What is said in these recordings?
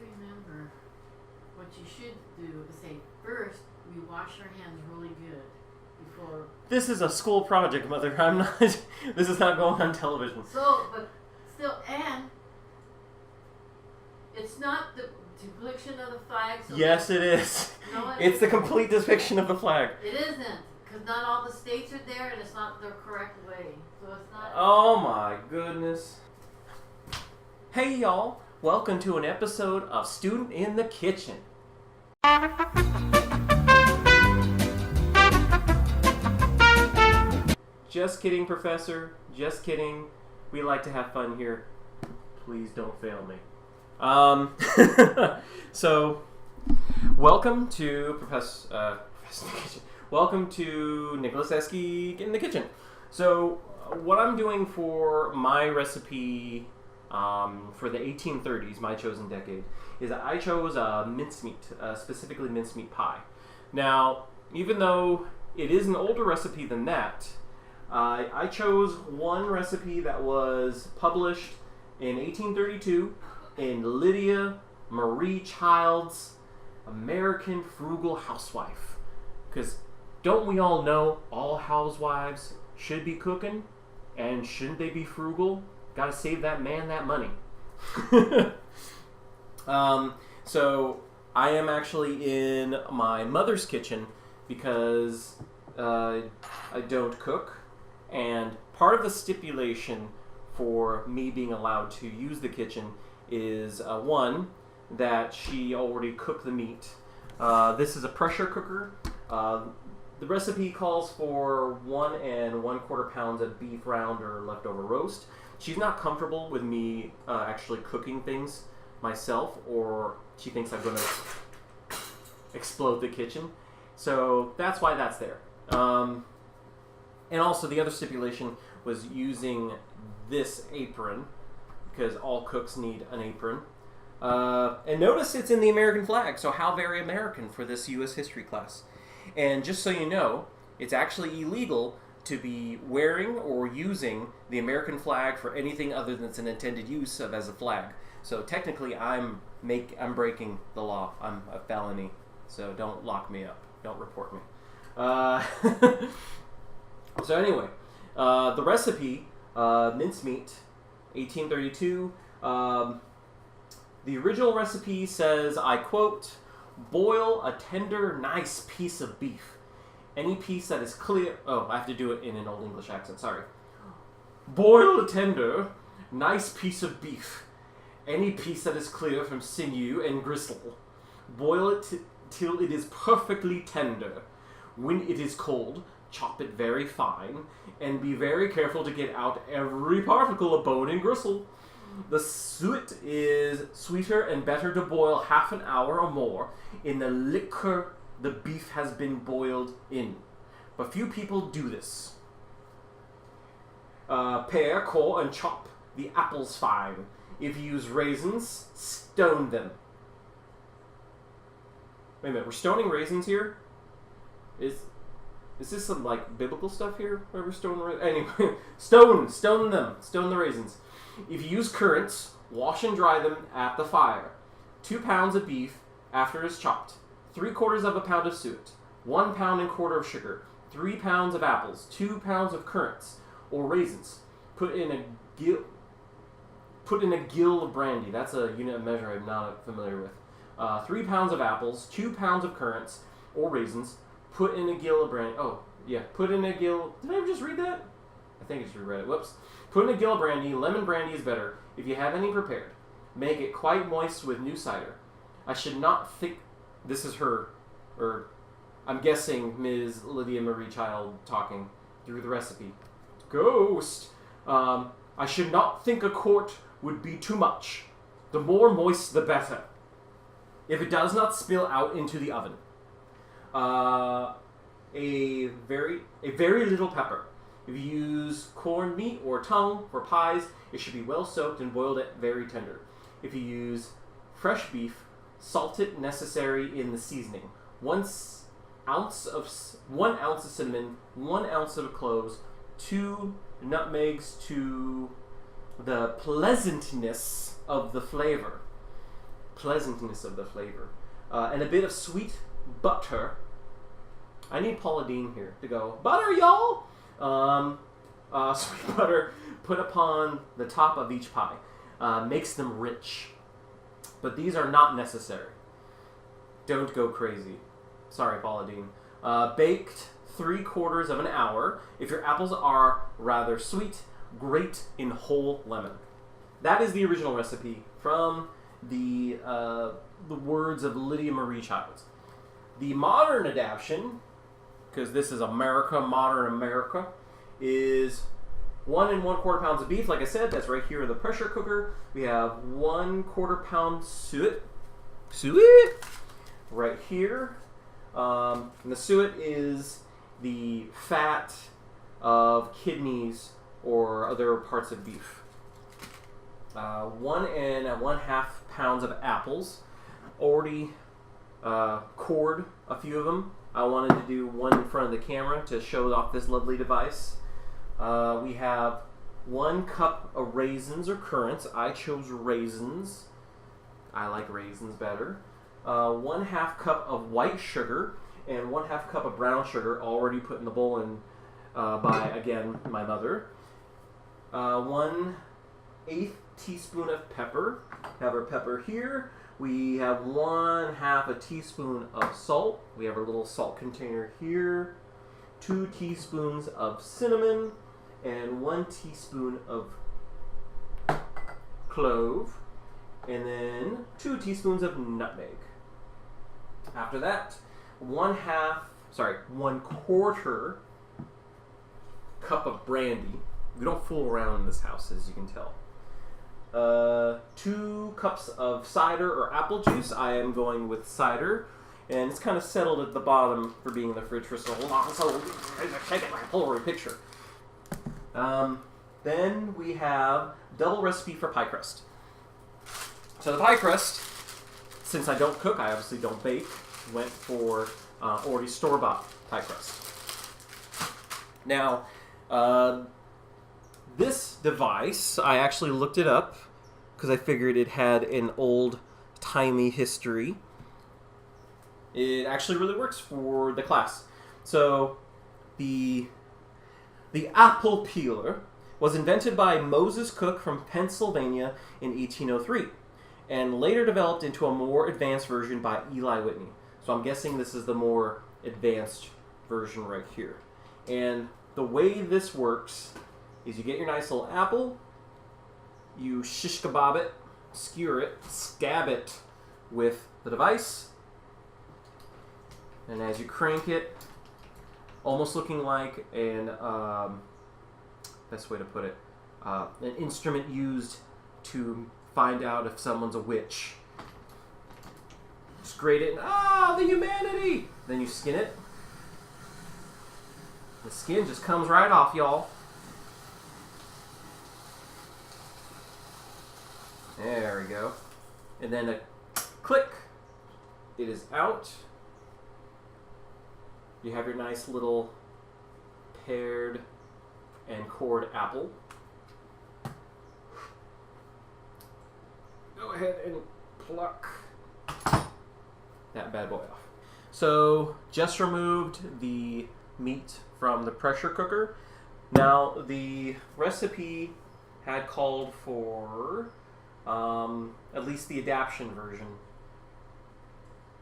remember, what you should do is say, first, we wash our hands really good before... This is a school project, Mother. I'm not... This is not going on television. So, but still, and it's not the depiction of the flag. So yes, it is. No, it's the complete depiction of the flag. It isn't, because not all the states are there, and it's not the correct way. So it's not... Oh my goodness. Hey y'all, welcome to an episode of Student in the Kitchen. Just kidding, Professor. Just kidding. We like to have fun here. Please don't fail me. So, welcome to Professor in the Kitchen. Welcome to Nicholas Eskey in the Kitchen. So, what I'm doing for my recipe for the 1830s, my chosen decade, is I chose mincemeat, specifically mincemeat pie. Now, even though it is an older recipe than that, I chose one recipe that was published in 1832 in Lydia Marie Child's American Frugal Housewife. Because don't we all know all housewives should be cooking? And shouldn't they be frugal? Gotta save that man that money. So I am actually in my mother's kitchen because I don't cook. And part of the stipulation for me being allowed to use the kitchen is one, that she already cooked the meat. This is a pressure cooker. The recipe calls for 1 1/4 pounds of beef round or leftover roast. She's not comfortable with me actually cooking things myself, or she thinks I'm going to explode the kitchen. So that's why that's there. And also the other stipulation was using this apron, because all cooks need an apron. And notice it's in the American flag, so how very American for this U.S. history class. And just so you know, it's actually illegal to be wearing or using the American flag for anything other than its intended use of as a flag. So technically, I'm breaking the law. I'm a felony. So don't lock me up. Don't report me. So anyway, the recipe, mincemeat, 1832. The original recipe says, I quote, boil a tender, nice piece of beef. Any piece that is clear... Oh, I have to do it in an Old English accent, sorry. Boil a tender, nice piece of beef. Any piece that is clear from sinew and gristle. Boil it till it is perfectly tender. When it is cold, chop it very fine, and be very careful to get out every particle of bone and gristle. The suet is sweeter and better to boil half an hour or more in the liquor the beef has been boiled in. But few people do this. Pare, core, and chop the apples fine. If you use raisins, stone them. Wait a minute, we're stoning raisins here? Is this some, like, biblical stuff here? Where we're stoning raisins? Anyway, stone them. Stone the raisins. If you use currants, wash and dry them at the fire. 2 pounds of beef after it's chopped. 3/4 pound of suet. 1 pound and quarter of sugar. 3 pounds of apples. 2 pounds of currants or raisins. Put in a gill of brandy. That's a unit of measure I'm not familiar with. 3 pounds of apples. 2 pounds of currants or raisins. Put in a gill of brandy. Oh, yeah. Put in a gill... Did I just read that? I think I just reread it. Whoops. Put in a gill of brandy. Lemon brandy is better if you have any prepared. Make it quite moist with new cider. I should not think... This is her, or I'm guessing Ms. Lydia Marie Child talking through the recipe. Ghost! I should not think a quart would be too much. The more moist, the better. If it does not spill out into the oven. A very little pepper. If you use corned meat or tongue for pies, it should be well soaked and boiled at very tender. If you use fresh beef, salt it necessary in the seasoning. 1 ounce of cinnamon, 1 ounce of cloves, 2 nutmegs to the pleasantness of the flavor. pleasantness of the flavor. And a bit of sweet butter. I need Paula Deen here to go, butter, y'all! Sweet butter put upon the top of each pie. Makes them rich. But these are not necessary. Don't go crazy. Sorry, Paula Deen. Baked 3/4 of an hour. If your apples are rather sweet, grate in whole lemon. That is the original recipe from the words of Lydia Marie Childs. The modern adaption, because this is America, modern America, is 1 1/4 pounds of beef. Like I said, that's right here in the pressure cooker. We have 1/4 pound suet right here. And the suet is the fat of kidneys or other parts of beef. 1 1/2 pounds of apples. Already cored a few of them. I wanted to do one in front of the camera to show off this lovely device. We have 1 cup of raisins or currants. I chose raisins. I like raisins better. 1/2 cup of white sugar and 1/2 cup of brown sugar already put in the bowl and by, again, my mother. 1/8 teaspoon of pepper. Have our pepper here. We have 1/2 a teaspoon of salt. We have our little salt container here. 2 teaspoons of cinnamon and 1 teaspoon of clove. And then 2 teaspoons of nutmeg. After that, 1/4 cup of brandy. We don't fool around in this house, as you can tell. 2 cups of cider or apple juice. I am going with cider. And it's kind of settled at the bottom for being in the fridge for so long, so I get my Polaroid picture. Then we have double recipe for pie crust. So the pie crust, since I don't cook, I obviously don't bake, went for already store-bought pie crust. Now, this device, I actually looked it up because I figured it had an old-timey history. It actually really works for the class. So, the apple peeler was invented by Moses Cook from Pennsylvania in 1803 and later developed into a more advanced version by Eli Whitney. So I'm guessing this is the more advanced version right here. And the way this works is you get your nice little apple, you shish kebab it, skewer it, scab it with the device, and as you crank it, almost looking like an, best way to put it, an instrument used to find out if someone's a witch. Just grate it and, the humanity! Then you skin it. The skin just comes right off, y'all. There we go. And then a click. It is out. You have your nice little pared and cored apple. Go ahead and pluck that bad boy off. So, just removed the meat from the pressure cooker. Now, the recipe had called for at least the adaption version.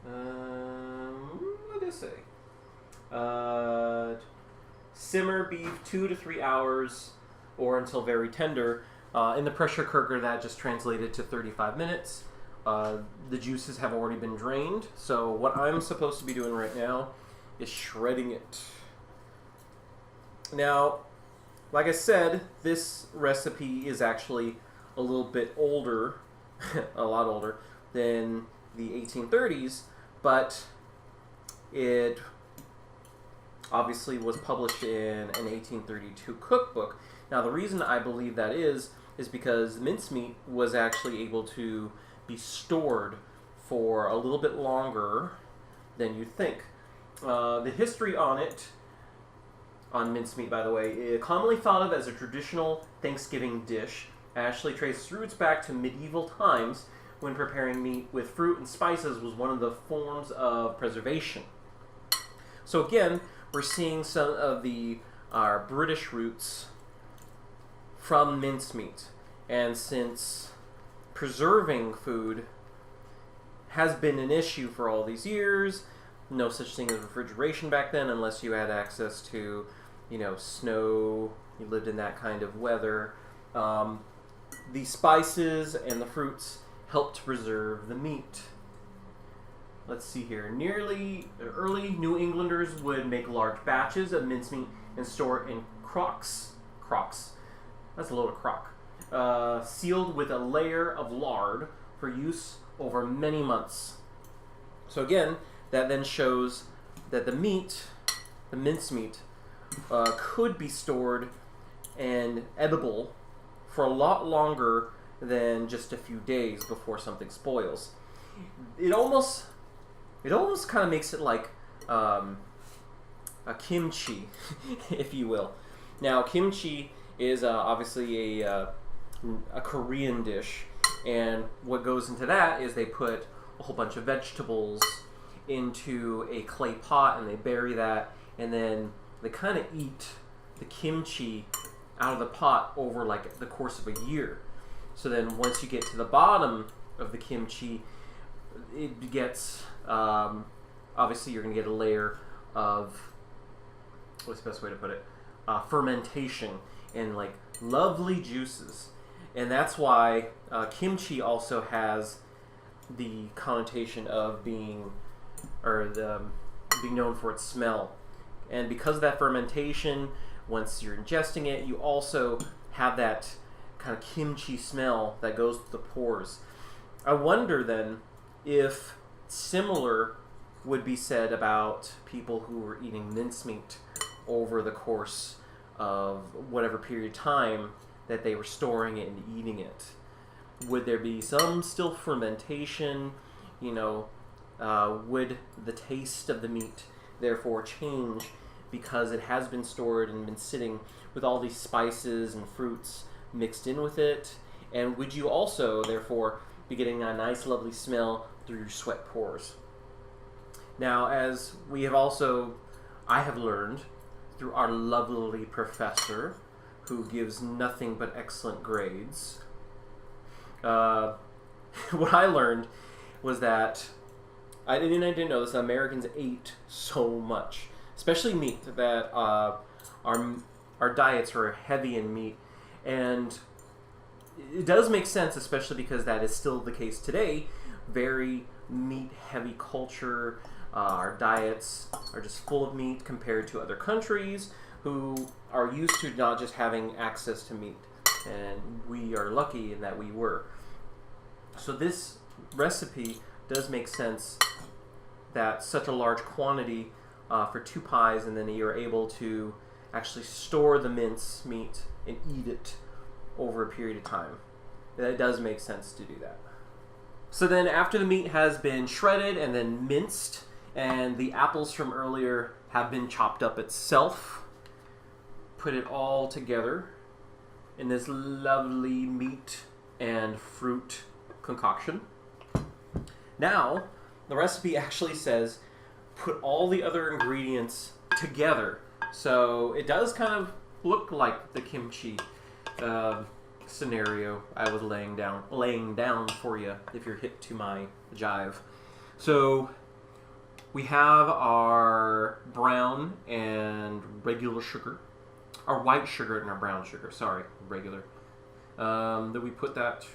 What did it say? Simmer beef 2 to 3 hours or until very tender. In the pressure cooker, that just translated to 35 minutes. The juices have already been drained, so what I'm supposed to be doing right now is shredding it. Now, like I said, this recipe is actually a little bit older, a lot older, than the 1830s, but it obviously was published in an 1832 cookbook. Now, the reason I believe that is because mincemeat was actually able to be stored for a little bit longer than you'd think. The history on it, on mincemeat, by the way, is commonly thought of as a traditional Thanksgiving dish. It actually traces roots back to medieval times when preparing meat with fruit and spices was one of the forms of preservation. So again, we're seeing some of our British roots from mincemeat. And since preserving food has been an issue for all these years, no such thing as refrigeration back then unless you had access to, snow, you lived in that kind of weather. The spices and the fruits helped to preserve the meat. Let's see here. Early New Englanders would make large batches of mincemeat and store it in crocks. That's a load of crock. Sealed with a layer of lard for use over many months. So again, that then shows that the mincemeat, could be stored and edible for a lot longer than just a few days before something spoils. It almost kind of makes it like a kimchi, if you will. Now, kimchi is obviously a Korean dish, and what goes into that is they put a whole bunch of vegetables into a clay pot and they bury that, and then they kind of eat the kimchi out of the pot over like the course of a year. So then once you get to the bottom of the kimchi, it gets obviously you're going to get a layer of, what's the best way to put it, fermentation and like lovely juices. And that's why kimchi also has the connotation of being known for its smell. And because of that fermentation, once you're ingesting it, you also have that kind of kimchi smell that goes through the pores. I wonder then if similar would be said about people who were eating mincemeat over the course of whatever period of time that they were storing it and eating it. Would there be some still fermentation? Would the taste of the meat therefore change because it has been stored and been sitting with all these spices and fruits mixed in with it? And would you also therefore be getting a nice lovely smell through your sweat pores? Now, as I have learned through our lovely professor who gives nothing but excellent grades, what I learned was that I didn't know this, that Americans ate so much, especially meat, that our diets were heavy in meat. And it does make sense, especially because that is still the case today. Very meat-heavy culture. Our diets are just full of meat compared to other countries who are used to not just having access to meat. And we are lucky in that we were. So this recipe does make sense, that such a large quantity for 2 pies, and then you're able to actually store the mince meat and eat it over a period of time. That does make sense to do that. So then after the meat has been shredded and then minced, and the apples from earlier have been chopped up itself, put it all together in this lovely meat and fruit concoction. Now, the recipe actually says put all the other ingredients together. So it does kind of look like the kimchi scenario I was laying down for you if you're hip to my jive. So we have our brown and regular sugar, our white sugar and our brown sugar, regular. Then we put that,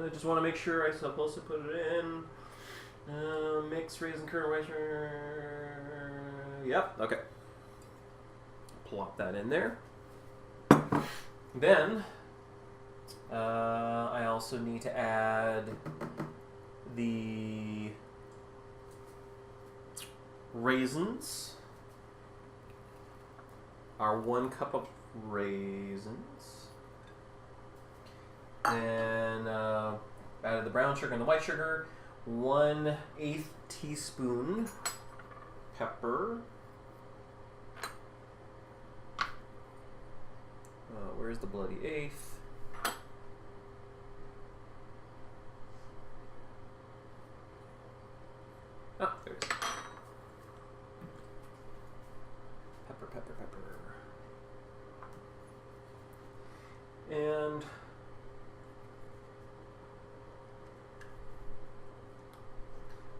I just want to make sure I'm supposed to put it in. Mix raisin kernel rice. Yep, okay. Plop that in there. Then I also need to add the raisins. Our 1 cup of raisins. Then added the brown sugar and the white sugar. 1/8 teaspoon pepper. Where's the bloody eighth?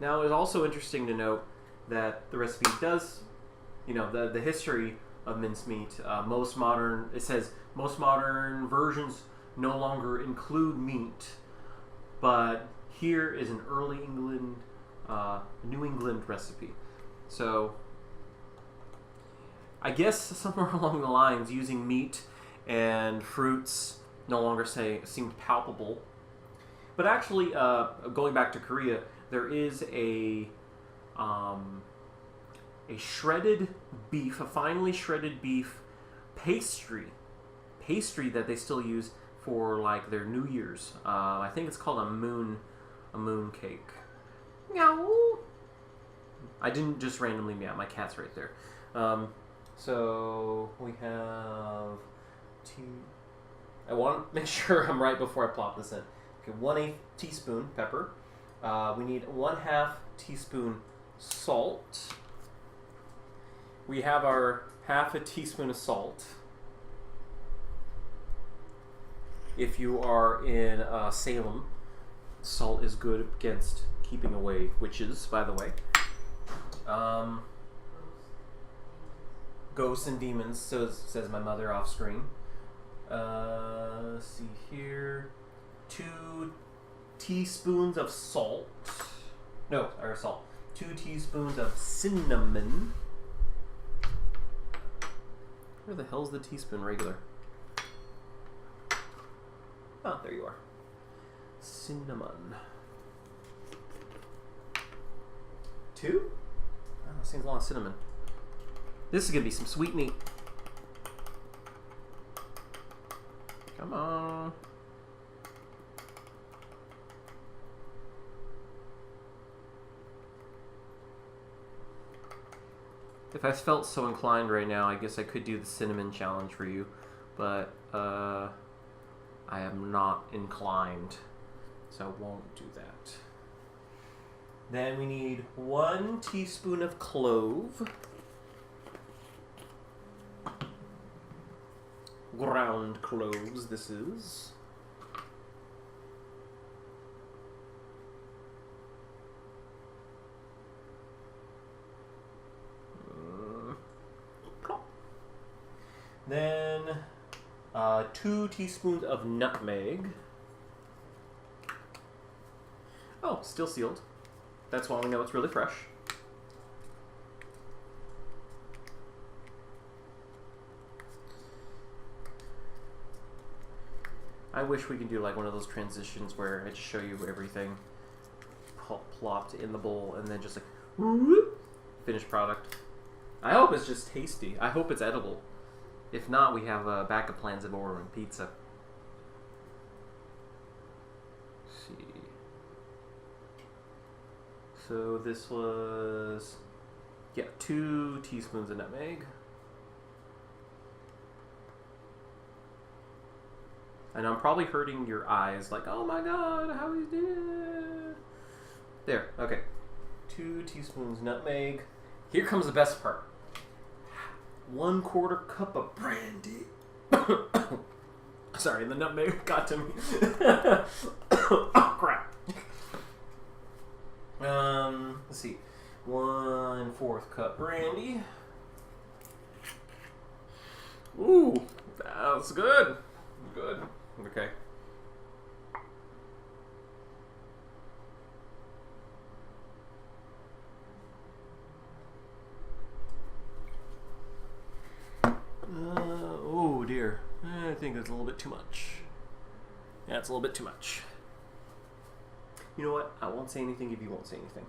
Now, it's also interesting to note that the recipe does, the history of mincemeat. It says most modern versions no longer include meat, but here is an early New England recipe. So, I guess somewhere along the lines, using meat and fruits no longer seemed palpable. But actually, going back to Korea, there is a shredded beef, a finely shredded beef pastry that they still use for like their New Year's. I think it's called a moon cake. Meow. I didn't just randomly meow. My cat's right there. So we have I want to make sure I'm right before I plop this in. Okay, 1/8 teaspoon pepper. We need 1/2 teaspoon salt. We have our 1/2 teaspoon of salt. If you are in Salem, salt is good against keeping away witches, by the way. Ghosts and demons, so says my mother off screen. Let's see here. 2 teaspoons of salt. No, or salt. 2 teaspoons of cinnamon. Where the hell's the teaspoon regular? Oh, there you are. Cinnamon. 2? Oh, seems a lot of cinnamon. This is gonna be some sweet meat. Come on. If I felt so inclined right now, I guess I could do the cinnamon challenge for you, but I am not inclined, so I won't do that. Then we need 1 teaspoon of clove. Ground cloves, this is. Then 2 teaspoons of nutmeg. Oh, still sealed. That's why we know it's really fresh. I wish we could do like one of those transitions where I just show you everything plopped in the bowl and then just like whoop, finished product. I hope it's just tasty. I hope it's edible. If not, we have backup plans of ordering pizza. Let's see. So this was, 2 teaspoons of nutmeg. And I'm probably hurting your eyes, like, oh my god, how is this? There, okay. 2 teaspoons nutmeg. Here comes the best part. 1/4 cup of brandy. Sorry, the nutmeg got to me. Oh crap. Let's see. 1/4 cup brandy. Ooh, that's good. Good. Okay. Oh dear. I think that's a little bit too much. Yeah, it's a little bit too much. You know what? I won't say anything if you won't say anything.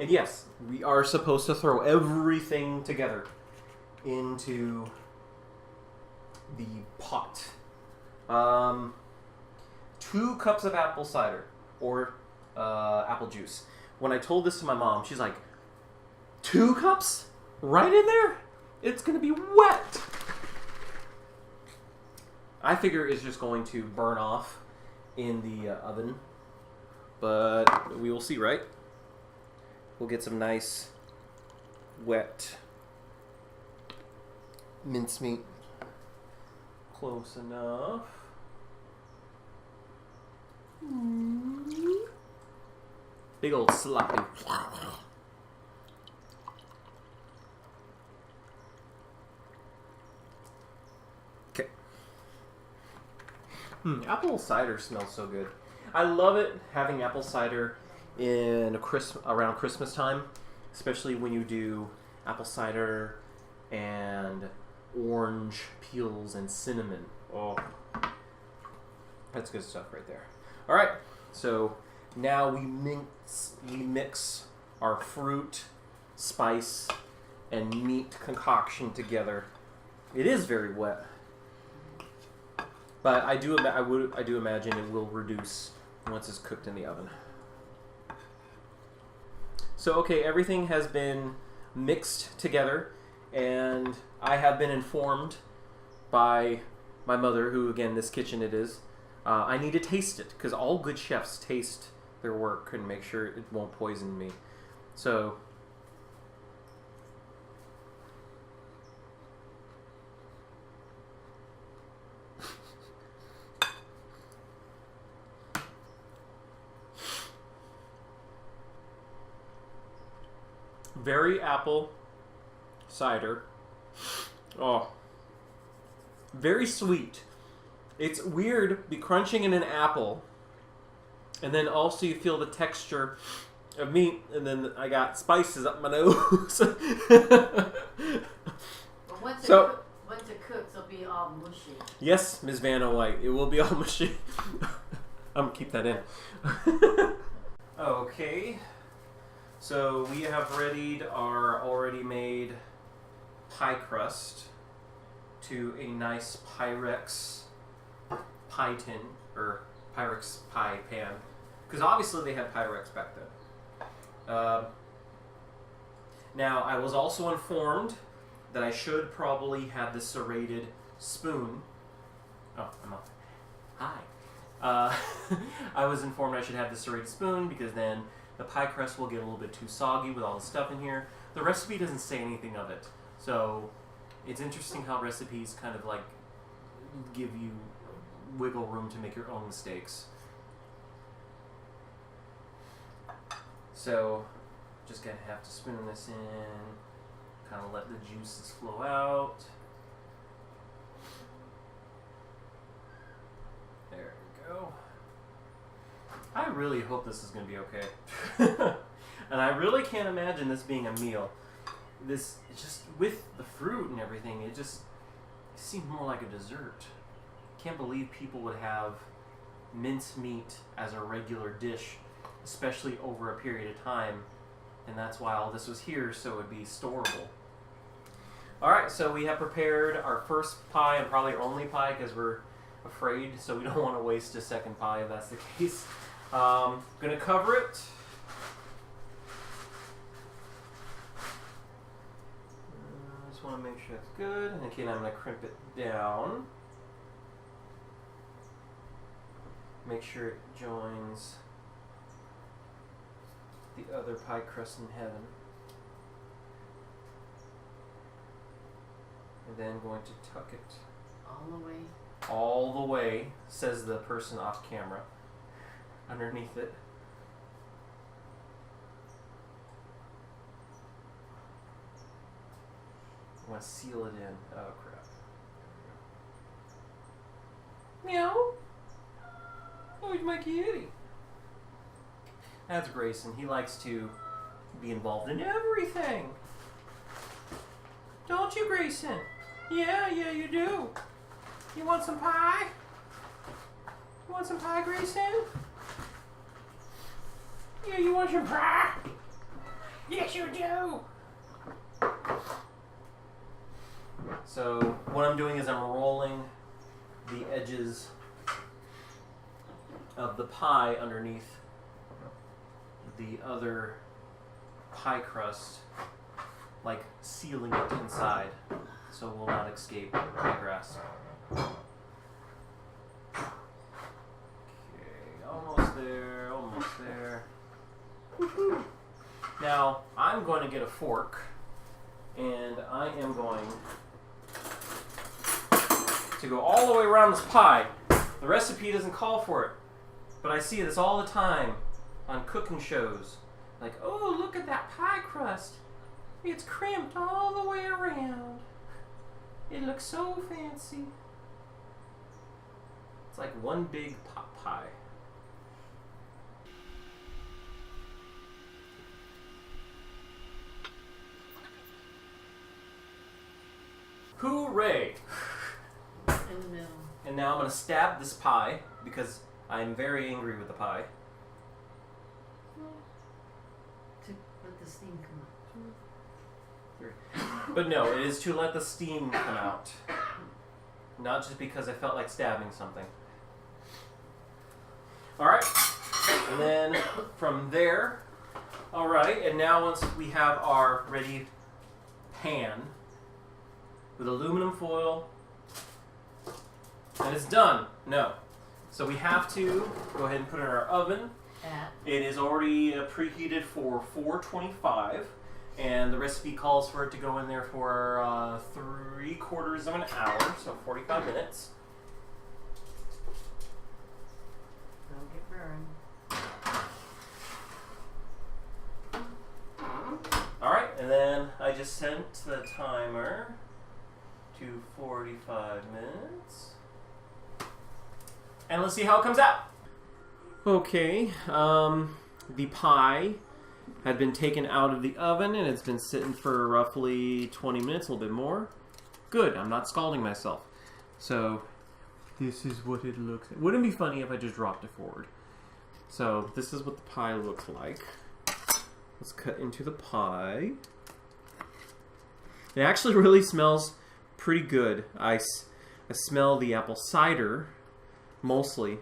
And yes, we are supposed to throw everything together into the pot. 2 cups of apple cider or apple juice. When I told this to my mom, she's like, 2 cups? Right in there? It's going to be wet. I figure it's just going to burn off in the oven. But we will see, right? We'll get some nice, wet mincemeat. Close enough. Big old sloppy. Okay. Apple cider smells so good. I love it having apple cider around Christmas time, especially when you do apple cider and orange peels and cinnamon. Oh, that's good stuff right there. All right, so now we mix our fruit, spice, and meat concoction together. It is very wet, but I do imagine it will reduce once it's cooked in the oven. So okay, everything has been mixed together, and I have been informed by my mother, who again, this kitchen it is. I need to taste it, because all good chefs taste their work and make sure it won't poison me. So, very apple cider. Oh, very sweet. It's weird, be crunching in an apple, and then also you feel the texture of meat, and then I got spices up my nose. Well, once it cooks, it'll be all mushy. Yes, Ms. Vanna White, it will be all mushy. I'm gonna keep that in. Okay, so we have readied our already made pie crust to a nice Pyrex pie tin, or Pyrex pie pan, because obviously they had Pyrex back then. Now, I was also informed that I should probably have the serrated spoon. Oh, I'm up. Hi. I was informed I should have the serrated spoon because then the pie crust will get a little bit too soggy with all the stuff in here. The recipe doesn't say anything of it, so it's interesting how recipes kind of like give you wiggle room to make your own mistakes. So, just gonna have to spoon this in, kind of let the juices flow out. There we go. I really hope this is gonna be okay. And I really can't imagine this being a meal. This, just with the fruit and everything, it seemed more like a dessert. Can't believe people would have mincemeat as a regular dish, especially over a period of time, and that's why all this was here, so it would be storable. Alright, so we have prepared our first pie, and probably only pie, because we're afraid, so we don't want to waste a second pie if that's the case. Gonna cover it. Just want to make sure it's good, and again I'm going to crimp it down. Make sure it joins the other pie crust in heaven. And then going to tuck it All the way. all the way, says the person off camera, underneath it. I want to seal it in. Oh crap. Meow. Oh, he's my kitty. That's Grayson. He likes to be involved in everything. Don't you, Grayson? Yeah, you do. You want some pie? You want some pie, Grayson? Yeah, you want some pie? Yes, you do. So what I'm doing is I'm rolling the edges of the pie underneath the other pie crust, like sealing it inside so it will not escape my grasp. Okay, almost there, almost there. Woohoo! Now, I'm going to get a fork, and I am going to go all the way around this pie. The recipe doesn't call for it. But I see this all the time on cooking shows. Like, oh, look at that pie crust. It's crimped all the way around. It looks so fancy. It's like one big pot pie. Hooray! In the middle. And now I'm going to stab this pie because I'm very angry with the pie. To let the steam come out. But no, it is to let the steam come out. Not just because I felt like stabbing something. Alright. And then from there, alright, and now once we have our ready pan with aluminum foil, and it's done. No. So we have to go ahead and put it in our oven. It is already preheated for 425, and the recipe calls for it to go in there for 3/4 of an hour, so 45 minutes. Don't get burned. Alright, and then I just sent the timer to 45 minutes. And let's see how it comes out. Okay, the pie had been taken out of the oven and it's been sitting for roughly 20 minutes, a little bit more. Good, I'm not scalding myself. So, this is what it looks like. Wouldn't it be funny if I just dropped it forward? So, this is what the pie looks like. Let's cut into the pie. It actually really smells pretty good. I smell the apple cider, mostly,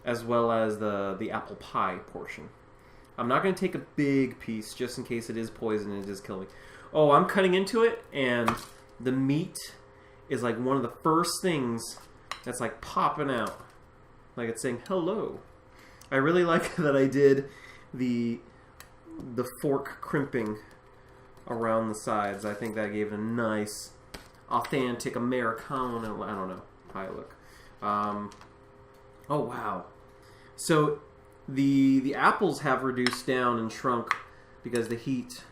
as well as the apple pie portion. I'm not going to take a big piece just in case it is poison and it is killing me. Oh, I'm cutting into it, and the meat is like one of the first things that's like popping out. Like it's saying, hello. I really like that I did the fork crimping around the sides. I think that gave it a nice, authentic Americana, I don't know, pie look. Oh, wow. So the apples have reduced down and shrunk because of the heat.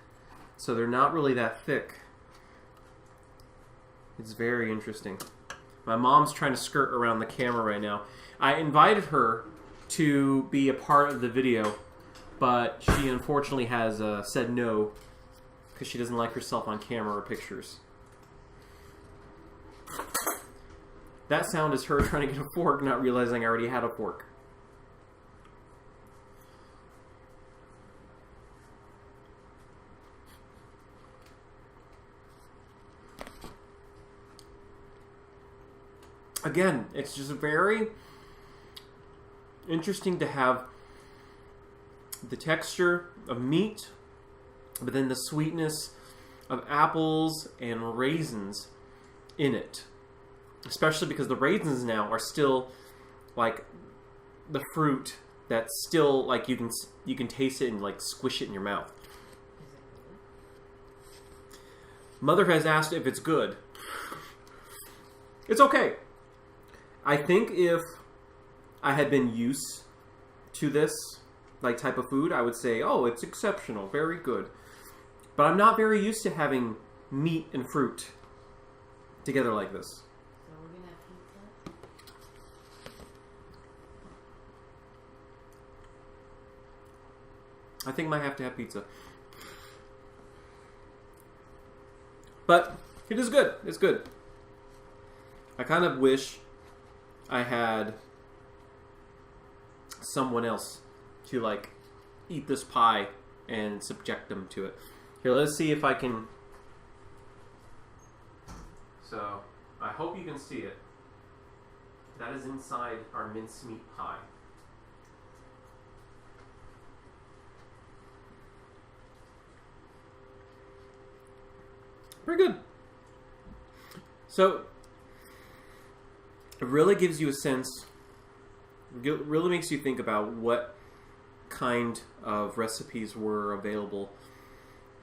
So they're not really that thick. It's very interesting. My mom's trying to skirt around the camera right now. I invited her to be a part of the video, but she unfortunately has said no because she doesn't like herself on camera or pictures. That sound is her trying to get a fork, not realizing I already had a fork. Again, it's just very interesting to have the texture of meat, but then the sweetness of apples and raisins in it. Especially because the raisins now are still like the fruit that's still like you can taste it and like squish it in your mouth. Mother has asked if it's good. It's okay. I think if I had been used to this like type of food, I would say, oh, it's exceptional, very good. But I'm not very used to having meat and fruit together like this. So we're gonna have pizza. I think I might have to have pizza. But it is good. It's good. I kind of wish I had someone else to like eat this pie and subject them to it. Here, let's see if I can. So, I hope you can see it. That is inside our mincemeat pie. Pretty good. So, it really gives you a sense, it really makes you think about what kind of recipes were available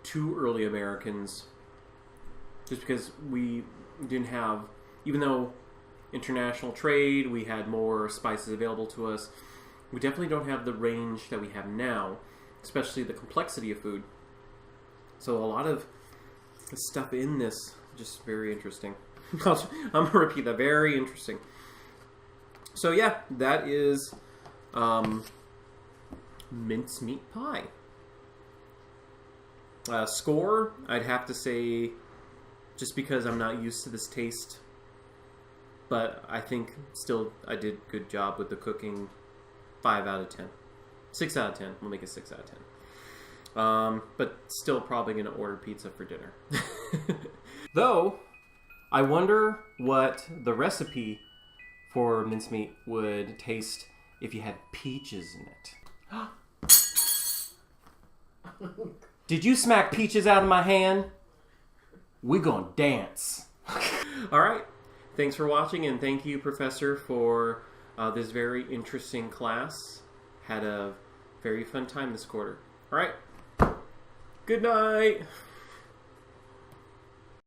to early Americans, just because we didn't have, even though international trade, we had more spices available to us, We definitely don't have the range that we have now, especially the complexity of food. So a lot of the stuff in this, just very interesting. I'm going to repeat that, very interesting. So yeah, that is mincemeat pie. Score, I'd have to say, just because I'm not used to this taste, but I think still I did a good job with the cooking. 5 out of 10. 6 out of 10. We'll make it 6 out of 10. But still probably going to order pizza for dinner. Though, I wonder what the recipe for mincemeat would taste if you had peaches in it. Did you smack peaches out of my hand? We're gonna dance. Alright, thanks for watching, and thank you, Professor, for this very interesting class. Had a very fun time this quarter. Alright, good night.